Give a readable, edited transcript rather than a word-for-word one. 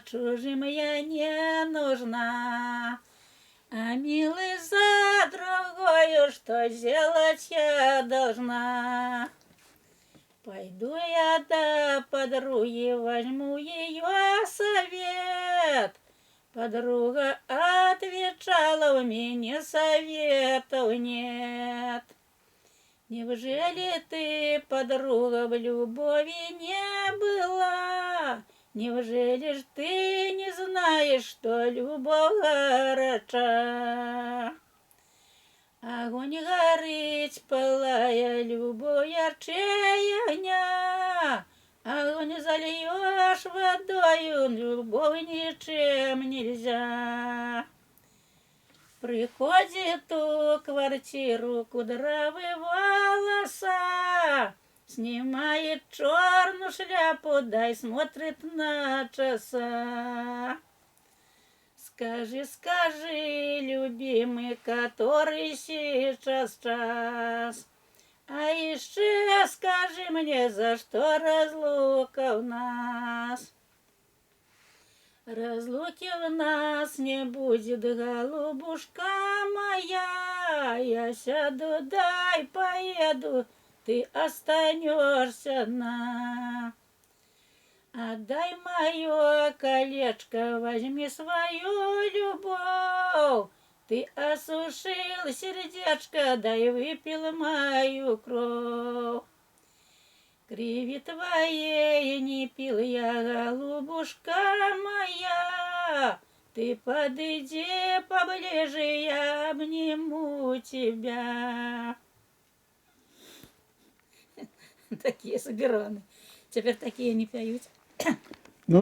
чужим я не нужна. А милый за другою, что сделать я должна? Пойду я до подруги, возьму ее совет. Подруга отвечала, у меня советов нет. Неужели ты, подруга, в любови не была? Неужели ж ты не знаешь, что любовь горяча? Огонь горить, пылая, любовь ярче огня. Огонь зальешь водою, любовь ничем нельзя. Приходит в квартиру кудрявый волоса, снимает черную шляпу, да и смотрит на часа. Скажи, скажи, любимый, который сейчас час, а еще скажи мне, за что разлука у нас. Разлуки у нас не будет, голубушка моя. Я сяду, дай поеду, ты останешься одна. Отдай мое колечко, возьми свою любовь. Ты осушил сердечко, да и выпил мою кровь. Крови твоей не пил я, голубушка моя. Ты подойди поближе, я обниму тебя. Такие собираны. Теперь такие не поют.